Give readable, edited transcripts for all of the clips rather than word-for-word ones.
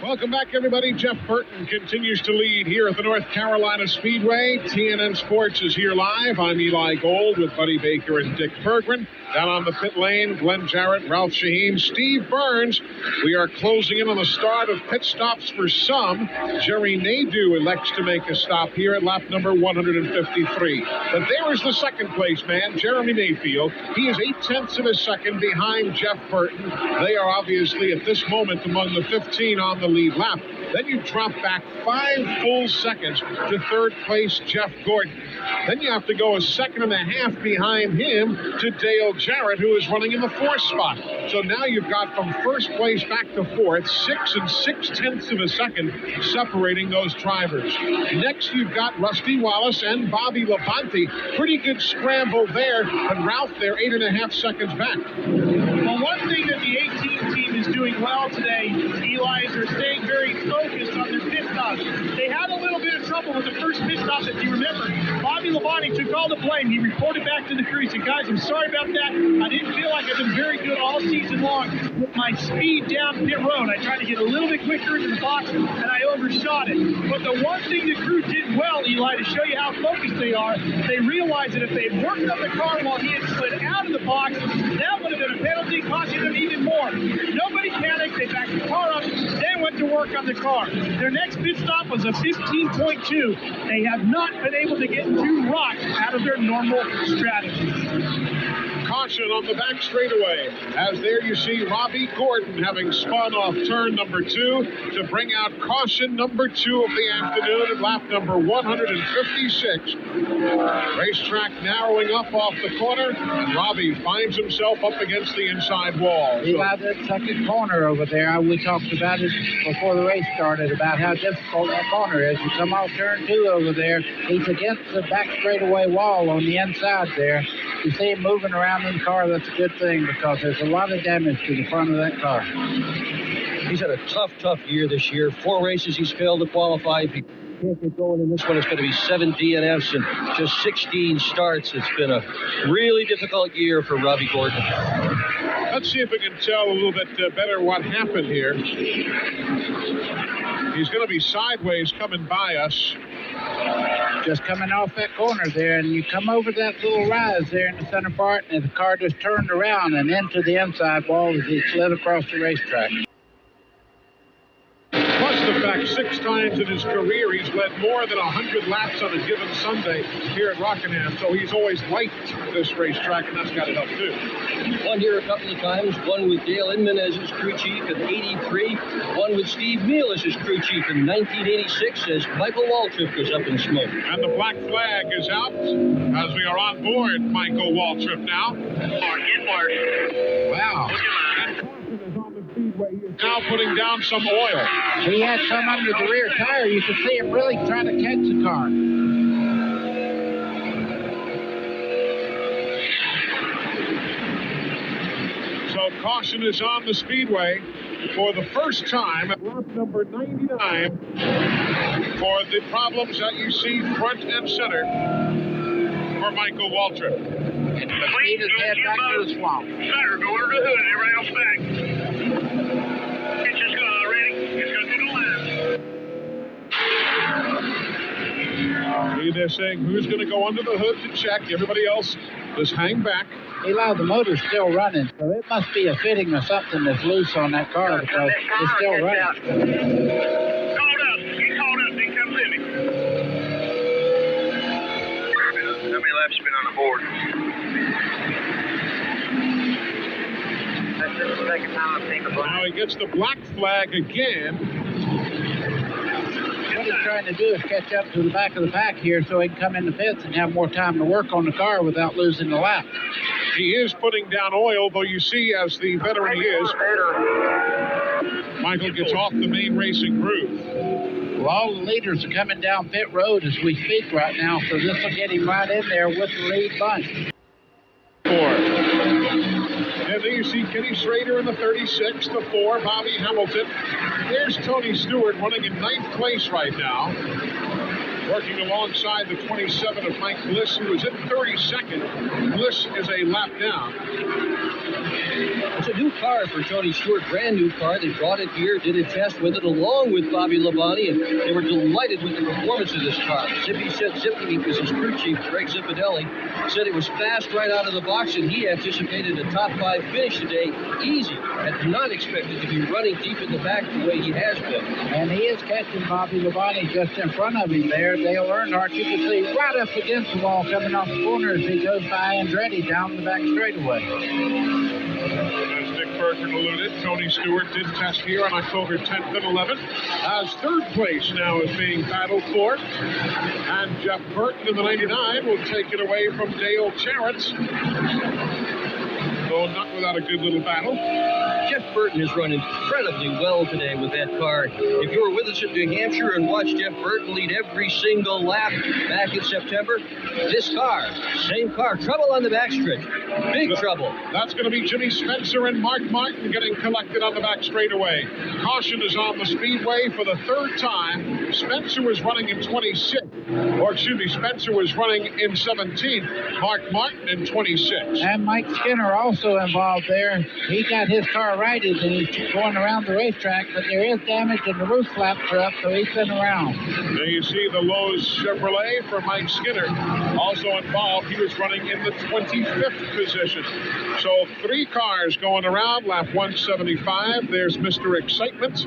Welcome back, everybody. Jeff Burton continues to lead here at the North Carolina Speedway. TNN Sports is here live. I'm Eli Gold with Buddy Baker and Dick Bergman. Down on the pit lane, Glenn Jarrett, Ralph Shaheen, Steve Burns. We are closing in on the start of pit stops for some. Jerry Nadeau elects to make a stop here at lap number 153. But there is the second place man, Jeremy Mayfield. He is 0.8 of a second behind Jeff Burton. They are obviously at this moment among the 15 on the lead lap. Then you drop back 5 full seconds to third place Jeff Gordon. Then you have to go 1.5 seconds behind him to Dale Jarrett, who is running in the 4th spot. So now you've got from first place back to 4th, 6 6/10 of a second separating those drivers. Next, you've got Rusty Wallace and Bobby Labonte. Pretty good scramble there, but Ralph, they're 8.5 seconds back. Well, one thing that the 18 team is doing well today, Eli, is they're staying very focused on their pit stops. They had a little bit of trouble with the first pit stop, if you remember. Bobby Labonte took all the blame. He reported back to the crew. He said, guys, I'm sorry about that. I didn't feel like I've been very good all season long with my speed down pit road. I tried to get a little bit quicker into the box, and I overshot it. But the one thing the crew did well, Eli, to show you how focused they are, they realized that if they had worked on the car while he had slid out of the box, that would have been a penalty, costing them even more. Nobody panicked. They backed the car up, then went to work on the car. Their next pit stop was a 15.2. They have not been able to get 2 rocks out of their normal strategy. Caution on the back straightaway, as there you see Robbie Gordon having spun off turn number 2 to bring out caution number 2 of the afternoon at lap number 156. Racetrack narrowing up off the corner, and Robbie finds himself up against the inside wall. He got that second corner over there. We talked about it before the race started, about how difficult that corner is. You come off turn 2 over there, he's against the back straightaway wall on the inside there. You see him moving around in the car, that's a good thing, because there's a lot of damage to the front of that car. He's had a tough year this year. 4 races he's failed to qualify. If he can't get going in this one, it's going to be 7 DNFs and just 16 starts. It's been a really difficult year for Robbie Gordon. Let's see if we can tell a little bit better what happened here. He's going to be sideways coming by us. Just coming off that corner there, and you come over that little rise there in the center part, and the car just turned around and into the inside wall as he slid across the racetrack. Plus the fact 6 times in his career he's led more than 100 laps on a given Sunday here at Rockingham, so he's always liked this racetrack, and that's got to help too. Won here a couple of times, one with Dale Inman as his crew chief in '83, one with Steve Neal as his crew chief in 1986 as Michael Waltrip was up in smoke. And the black flag is out as we are on board Michael Waltrip now. Wow. Now putting down some oil. He had some under the rear tire. You could see him really trying to catch the car. So caution is on the speedway for the first time at lap number 99 for the problems that you see front and center for Michael Waltrip. And the speed is head back to the swamp. Center, go under the hood, everybody else back. It's just ready. It's going to do the left. See, they're saying who's going to go under the hood to check. Everybody else just hang back. Eli, the motor's still running, so it must be a fitting or something that's loose on that car because it's still running. Called up. He called up. He comes in. How many laps you been on the board? That's just the second time I've seen the black. Now he gets the black flag again. What he's trying to do is catch up to the back of the pack here so he can come in the pits and have more time to work on the car without losing the lap. He is putting down oil, though you see, as the veteran he is, Michael gets off the main racing groove. Well, all the leaders are coming down pit road as we speak right now, so this will get him right in there with the lead bunch. And then you see Kenny Schrader in the 36, the 4, Bobby Hamilton. There's Tony Stewart running in 9th place right now, working alongside the 27 of Mike Bliss, who is in 32nd. Bliss is a lap down. It's a new car for Tony Stewart, brand new car. They brought it here, did a test with it along with Bobby Labonte, and they were delighted with the performance of this car. Zippy said Zippy, because his crew chief, Greg Zippadelli, said it was fast right out of the box, and he anticipated a top 5 finish today, easy, and not expected to be running deep in the back the way he has been. And he is catching Bobby Labonte just in front of him there. Dale Earnhardt, you can see right up against the wall coming off the corner as he goes by Andretti down the back straightaway. As Dick Berggren alluded, Tony Stewart did test here on October 10th and 11th. As third place now is being battled for. And Jeff Burton in the 99 will take it away from Dale Jarrett. Though not without a good little battle. Jeff Burton has run incredibly well today with that car. If you were with us at New Hampshire and watched Jeff Burton lead every single lap back in September, this car, same car, trouble on the backstretch. Big trouble. That's going to be Jimmy Spencer and Mark Martin getting collected on the back straightaway. Caution is on the speedway for the third time. Spencer was running in 26. Spencer was running in 17. Mark Martin in 26. And Mike Skinner also involved there. He got his car righted and he's going around the racetrack, but there is damage in the roof flaps are up, so he's been around. There you see the Lowe's Chevrolet for Mike Skinner. Also involved, he was running in the 25th position. So 3 cars going around, lap 175. There's Mr. Excitement,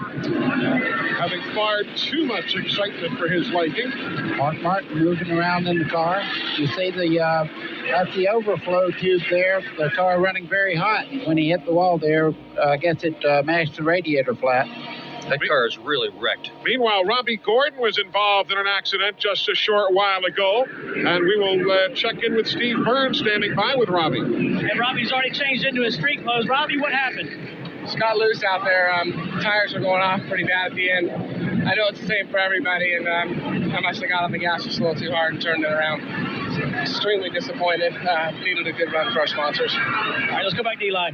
having far too much excitement for his liking. Mark Martin moving around in the car. You see that's the overflow tube there. The car running very hot. When he hit the wall there, I guess it mashed the radiator flat. That car is really wrecked. Meanwhile, Robbie Gordon was involved in an accident just a short while ago, and we will check in with Steve Burns standing by with Robbie. And Robbie's already changed into his street clothes. Robbie, what happened? Just got loose out there. Tires are going off pretty bad at the end. I know it's the same for everybody, and I must have got on the gas just a little too hard and turned it around. Extremely disappointed. Needed a good run for our sponsors. All right, let's go back to Eli.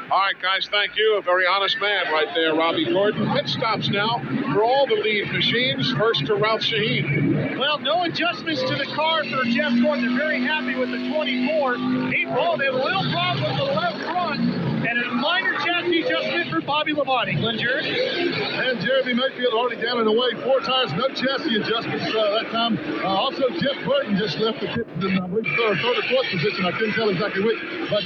All right, guys, thank you. A very honest man right there, Robbie Gordon. Pit stops now for all the lead machines. First to Ralph Shaheen. Well, no adjustments to the car for Jeff Gordon. They're very happy with the 24. They had a little problem with the left front and a minor chassis adjustment for Bobby Labonte. Glenn Jarrett. And Jeremy Mayfield already down and away. 4 tires, no chassis adjustments that time. Also, Jeff Burton just left the pit in, I believe, third or fourth position. I couldn't tell exactly which. But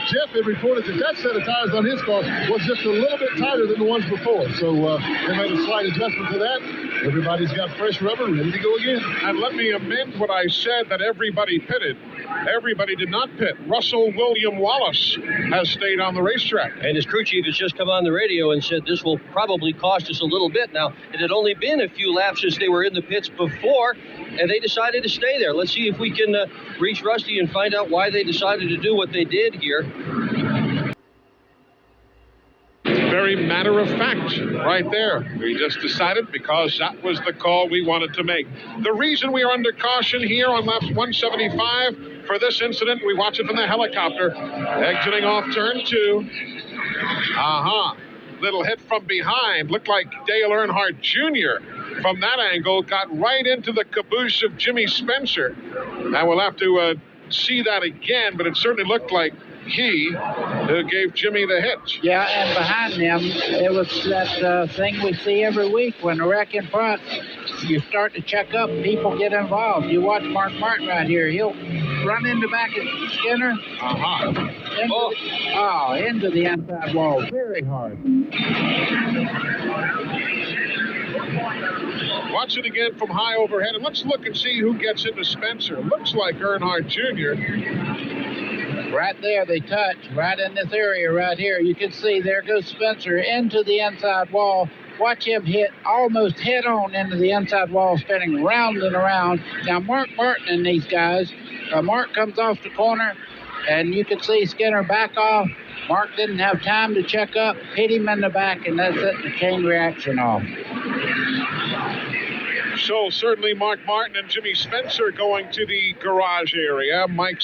Jeff had reported that set of tires on his car was just a little bit tighter than the ones before. So they made a slight adjustment to that. Everybody's got fresh rubber, ready to go again. And let me amend what I said that everybody pitted. Everybody did not pit. Russell William Wallace has stayed on the racetrack. And his crew chief has just come on the radio and said this will probably cost us a little bit. Now, it had only been a few laps since they were in the pits before, and they decided to stay there. Let's see if we can reach Rusty and find out why they decided to do what they did here. Very matter of fact, right there. We just decided because that was the call we wanted to make. The reason we are under caution here on lap 175 for this incident, we watch it from the helicopter, exiting off turn 2. Little hit from behind. Looked like Dale Earnhardt Jr. from that angle got right into the caboose of Jimmy Spencer. And we'll have to see that again, but it certainly looked like he gave Jimmy the hit. Yeah, and behind them, it was that thing we see every week when a wreck in front, you start to check up, people get involved. You watch Mark Martin right here. He'll run in the back of Skinner. Into the inside wall. Very hard. Watch it again from high overhead, and let's look and see who gets into Spencer. Looks like Earnhardt Jr. Right there, they touch, right in this area right here. You can see there goes Spencer into the inside wall. Watch him hit almost head on into the inside wall, spinning round and around. Now, Mark Martin and these guys, Mark comes off the corner, and you can see Skinner back off. Mark didn't have time to check up, hit him in the back, and that set the chain reaction off. So certainly Mark Martin and Jimmy Spencer going to the garage area. Mike